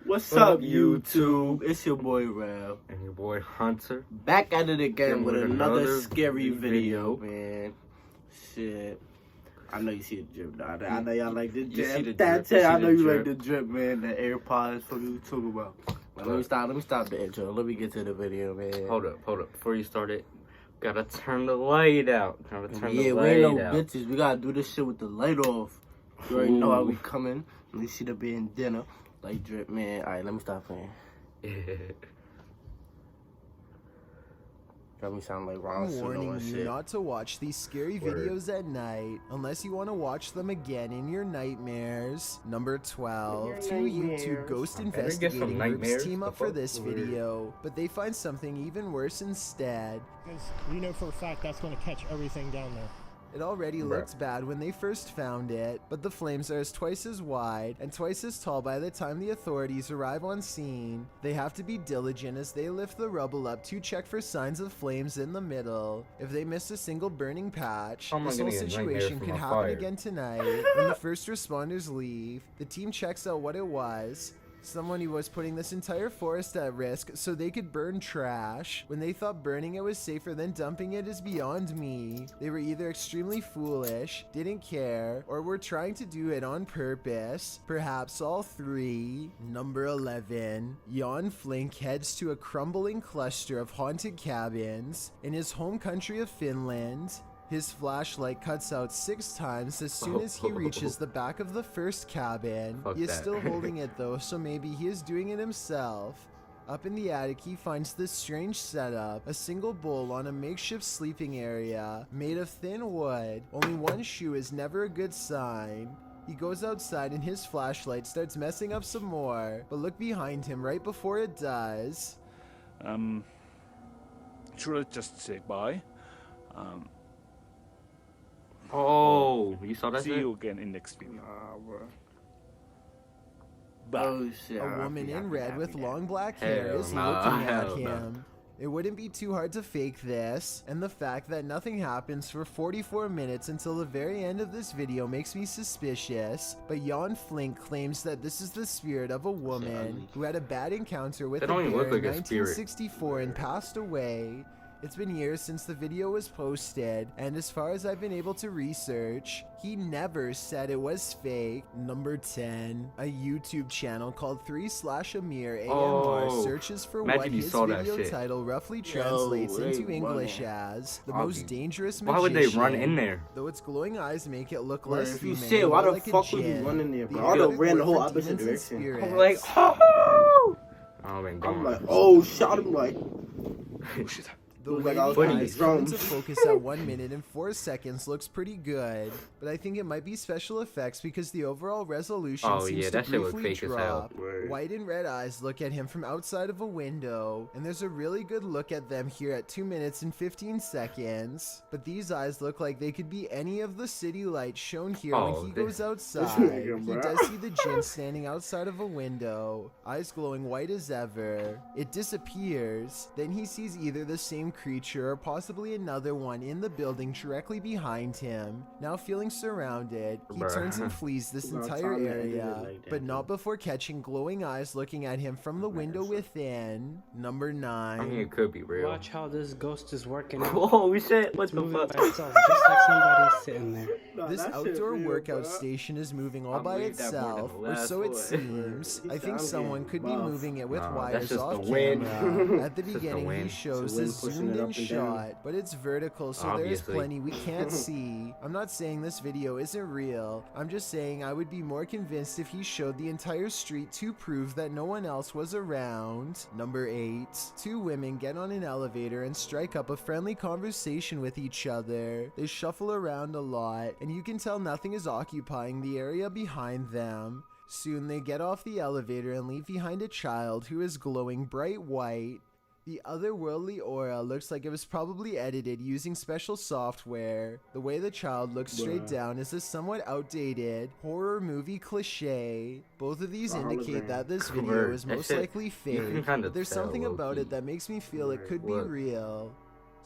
What's up, YouTube? It's your boy Rev. And your boy Hunter. Back at it again with another scary video, video. man. Shit. I know you see the drip, though. I know y'all like the You see drip. the drip. I know you drip. like the drip, man. The AirPods, what you talking about. But let me stop the intro. Let me get to the video, man. Hold up. Before you start it, gotta turn the light out. We ain't no bitches. We gotta do this shit with the light off. You already know how we coming. At least see the being dinner. Like drip, man. Alright, let me stop playing. Got me sound like Ron I'm warning you not to watch these scary videos at night unless you want to watch them again in your nightmares. Number 12. Two YouTube ghost investigating groups team up for this video, but they find something even worse instead. Because we know for a fact that's going to catch everything down there. It already looks bad when they first found it, but the flames are twice as wide and twice as tall by the time the authorities arrive on scene. They have to be diligent as they lift the rubble up to check for signs of flames in the middle. If they miss a single burning patch, this whole situation could happen again tonight. When the first responders leave, the team checks out what it was. Someone who was putting this entire forest at risk so they could burn trash. When they thought burning it was safer than dumping it is beyond me. They were either extremely foolish, didn't care, or were trying to do it on purpose. Perhaps all three. Number 11. Jan Flink heads to a crumbling cluster of haunted cabins in his home country of Finland. His flashlight cuts out 6 times as soon as he reaches the back of the first cabin. He is still holding it though, so maybe he is doing it himself. Up in the attic, he finds this strange setup, a single bowl on a makeshift sleeping area made of thin wood. Only one shoe is never a good sign. He goes outside and his flashlight starts messing up some more, but look behind him right before it does. Should I just say bye? Oh, you saw that? See you again in next video. Oh shit. A woman in red with long black hair is looking at him. It wouldn't be too hard to fake this, and the fact that nothing happens for 44 minutes until the very end of this video makes me suspicious, but Jan Flink claims that this is the spirit of a woman who had a bad encounter with a bear in 1964 and passed away. It's been years since the video was posted, and as far as I've been able to research, he never said it was fake. Number 10. A YouTube channel called 3/Amir AMR searches for what his video title roughly translates into English as the most dangerous magician. Why would they run in there? Though its glowing eyes make it look less human. Shit, why the fuck would you run in there, bro? I would've ran the whole opposite direction. I'm like, oh! I'm like, oh, shot him like. The way the eyes come into focus at 1 minute and 4 seconds looks pretty good, but I think it might be special effects because the overall resolution seems to briefly drop. White and red eyes look at him from outside of a window, and there's a really good look at them here at 2 minutes and 15 seconds. But these eyes look like they could be any of the city lights shown here when he goes outside. He does see the djinn standing outside of a window, eyes glowing white as ever. It disappears, then he sees either the same creature or possibly another one in the building directly behind him. Now feeling surrounded, he turns and flees this entire area, but not before catching glowing eyes looking at him from the window within. Number 9. I mean, it could be real. Watch how this ghost is working out. Oh shit, what the fuck? By itself, just like somebody's sitting there. This outdoor workout station is moving all by itself, or so it seems. I think someone could be moving it with wires off camera. At the beginning, he shows this zoomed in shot, but it's vertical, so there's plenty we can't see. I'm not saying this video isn't real. I'm just saying I would be more convinced if he showed the entire street to prove that no one else was around. Number 8. 2 women get on an elevator and strike up a friendly conversation with each other. They shuffle around a lot, and you can tell nothing is occupying the area behind them. Soon they get off the elevator and leave behind a child who is glowing bright white. The otherworldly aura looks like it was probably edited using special software. The way the child looks straight down is a somewhat outdated horror movie cliche. Both of these indicate that this video is most likely fake, but there's something about it that makes me feel it could be real.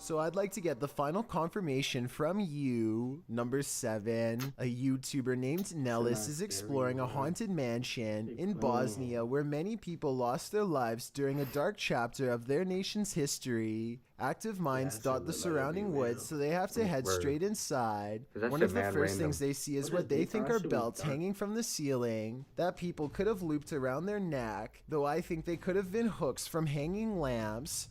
So I'd like to get the final confirmation from you. Number 7. A YouTuber named Nellis is exploring a haunted mansion in Bosnia where many people lost their lives during a dark chapter of their nation's history. Active mines dot the surrounding woods, so they have to head straight inside. One of the first things they see is what they think are belts hanging from the ceiling that people could have looped around their neck, though I think they could have been hooks from hanging lamps.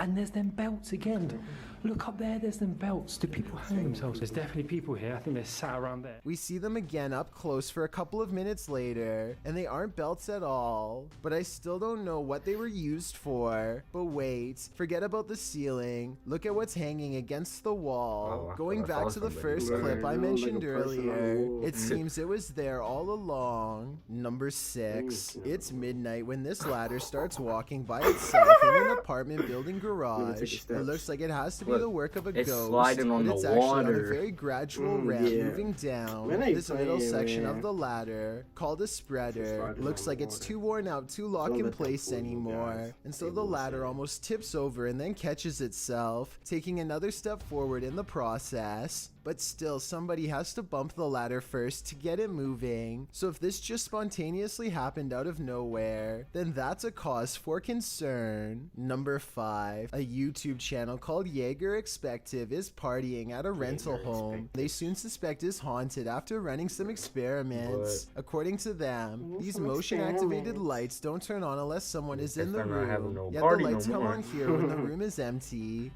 And there's them belts again. Look up there, there's them belts. Do people hang themselves? There's definitely people here. I think they're sat around there. We see them again up close for a couple of minutes later, and they aren't belts at all. But I still don't know what they were used for. But wait, forget about the ceiling. Look at what's hanging against the wall. Going back to the first clip I mentioned earlier, it seems it was there all along. Number 6. It's midnight when this ladder starts walking by itself in an apartment building garage. It looks like it has to be the work of a ghost, sliding on but the it's actually on a water. very gradual ramp moving down this middle section of the ladder called a spreader. Looks like it's too worn out to lock in place anymore, and so the ladder almost tips over and then catches itself, taking another step forward in the process. But still, somebody has to bump the ladder first to get it moving. So if this just spontaneously happened out of nowhere, then that's a cause for concern. Number 5. A YouTube channel called Jaeger Expective is partying at a rental home. They soon suspect is haunted after running some experiments. According to them, these motion-activated lights don't turn on unless someone is in the room. Yet the lights come on here when the room is empty.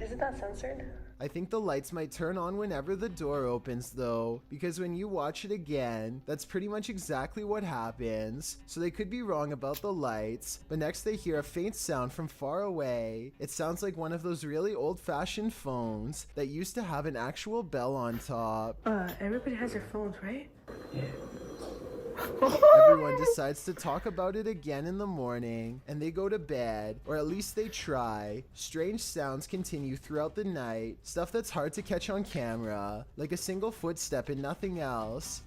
Isn't that censored? I think the lights might turn on whenever the door opens though, because when you watch it again, that's pretty much exactly what happens. So they could be wrong about the lights, but next they hear a faint sound from far away. It sounds like one of those really old-fashioned phones that used to have an actual bell on top. Everybody has their phones, right? Everyone decides to talk about it again in the morning, and they go to bed, or at least they try. Strange sounds continue throughout the night, stuff that's hard to catch on camera, like a single footstep and nothing else.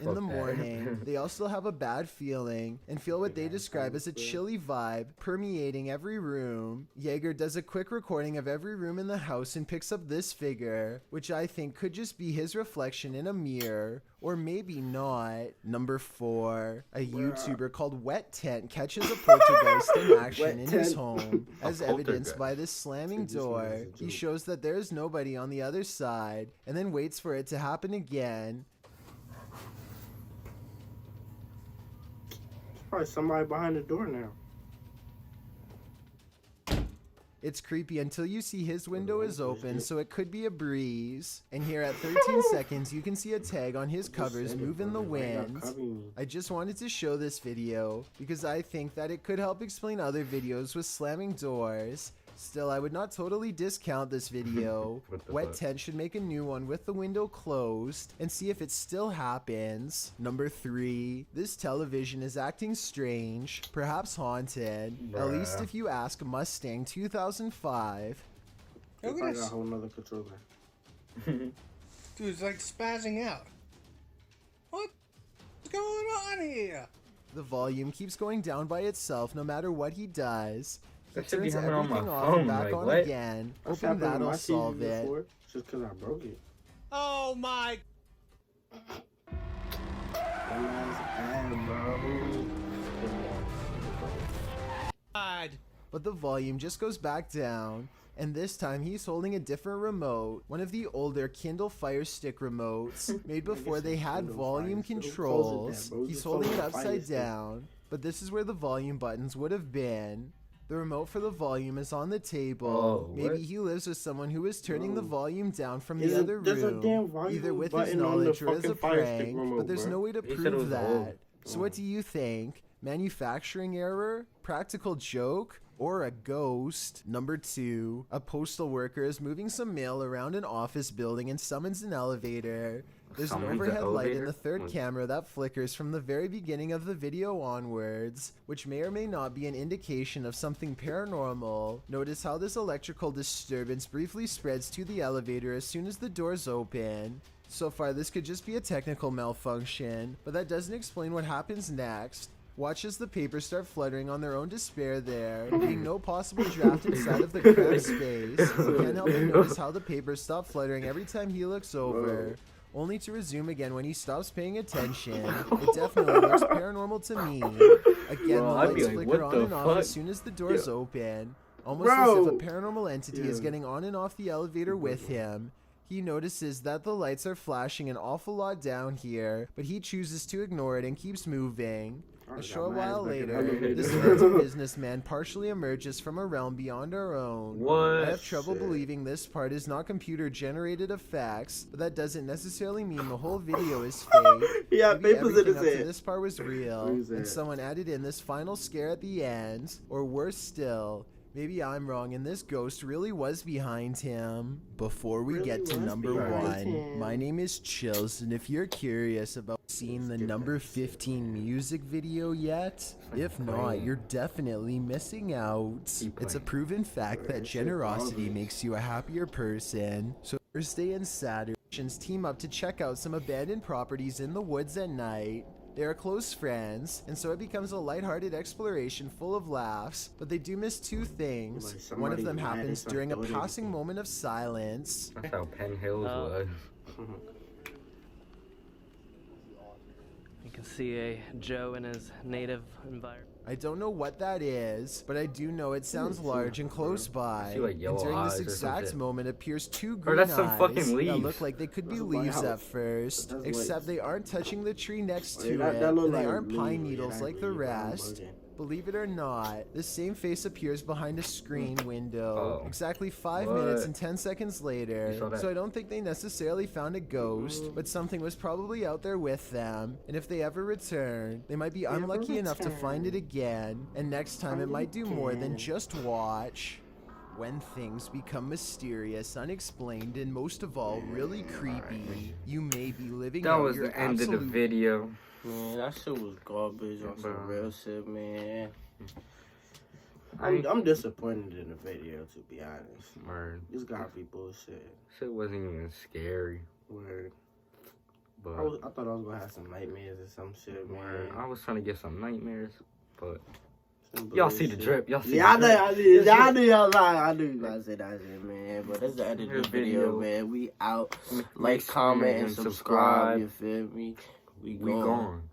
In the morning, they all still have a bad feeling and feel what they describe as a chilly vibe permeating every room. Jaeger does a quick recording of every room in the house and picks up this figure, which I think could just be his reflection in a mirror, or maybe not. Number 4. A YouTuber called Wet Tent catches a poltergeist in action in his home. As evidenced by this slamming door, he shows that there is nobody on the other side, and then waits for it to happen again. Probably somebody behind the door now. It's creepy until you see his window is open, so it could be a breeze. And here at 13 seconds, you can see a tag on his covers move in the wind. I just wanted to show this video because I think that it could help explain other videos with slamming doors. Still, I would not totally discount this video. Wet Tent should make a new one with the window closed and see if it still happens. Number 3. This television is acting strange, perhaps haunted. At least if you ask Mustang 2005. Look at this. A whole nother controller. Dude's like spazzing out. What's going on here? The volume keeps going down by itself no matter what he does. He That should be turns happening on everything my off phone, and back like, on what? again. Hoping that'll solve it. Just because I broke it. Oh my. God. But the volume just goes back down, and this time he's holding a different remote, one of the older Kindle Fire Stick remotes, made before they had volume controls. He's holding it upside down, but this is where the volume buttons would have been. The remote for the volume is on the table. Oh, Maybe what? he lives with someone who is turning the volume down from There's the a- other there's a damn room, volume either with his button on the knowledge or as a fucking Fire Stick prank, remote, but there's bro. no way to He said it prove was that. old. So what do you think? Manufacturing error? Practical joke? Or a ghost? Number 2. A postal worker is moving some mail around an office building and summons an elevator. There's an Summons an overhead light in elevator? the third camera that flickers from the very beginning of the video onwards, which may or may not be an indication of something paranormal. Notice how this electrical disturbance briefly spreads to the elevator as soon as the doors open. So far, this could just be a technical malfunction, but that doesn't explain what happens next. Watch as the papers start fluttering on their own despair there, being no possible draft inside of the cramped space. He can't help but notice how the papers stop fluttering every time he looks over, only to resume again when he stops paying attention. It definitely looks paranormal to me. Again, the I'd be lights like, flicker what on the and off fuck? as soon as the doors open, almost as if a paranormal entity is getting on and off the elevator with him. He notices that the lights are flashing an awful lot down here, but he chooses to ignore it and keeps moving. A short while later, this phantom businessman partially emerges from a realm beyond our own. What? I have trouble believing this part is not computer-generated effects, but that doesn't necessarily mean the whole video is fake. Yeah, Maybe papers in everything his up to head. this part was real, Where's that? and someone added in this final scare at the end. Or worse still, maybe I'm wrong and this ghost really was behind him. Before we get to number 1, my name is Chills, and if you're curious about seeing the number 15 music video yet, if not, you're definitely missing out. It's a proven fact that generosity makes you a happier person. So Thursday and Saturday team up to check out some abandoned properties in the woods at night. They are close friends, and so it becomes a lighthearted exploration full of laughs, but they do miss 2 things. One of them happens during a passing moment of silence. That's how Penn Hills was. You can see a Joe in his native environment. I don't know what that is, but I do know it sounds large and close by. See, like, And yellow during this eyes or some exact shit. moment appears 2 Or green that's some eyes fucking that leaves. look like they could be That's a white leaves house. at first, That's except white. they aren't touching the tree next to That it, look and they like aren't pine leaves. needles Yeah, like the leaves. rest. Believe it or not, the same face appears behind a screen window Oh. exactly 5 What? minutes and 10 seconds later. You saw that? So I don't think they necessarily found a ghost, but something was probably out there with them. And if they ever return, they might be unlucky enough to find it again. And next time it might do more than just watch. When things become mysterious, unexplained, and most of all, really creepy, you may be living That out was your the end of the absolute video. Man, that shit was garbage on some Bro. real shit, man. I'm disappointed in the video, to be honest. Word. This gotta be bullshit. Shit wasn't even scary. Word. But I thought I was gonna have some nightmares or some shit, man. word. I was trying to get some nightmares, but Some y'all see the bullshit. drip. Y'all see Yeah, the drip. I knew y'all lying. I knew you guys said that shit, man. But that's the end of the Here's video, man. We out. Like, comment, and subscribe. You feel me? We We gone. gone.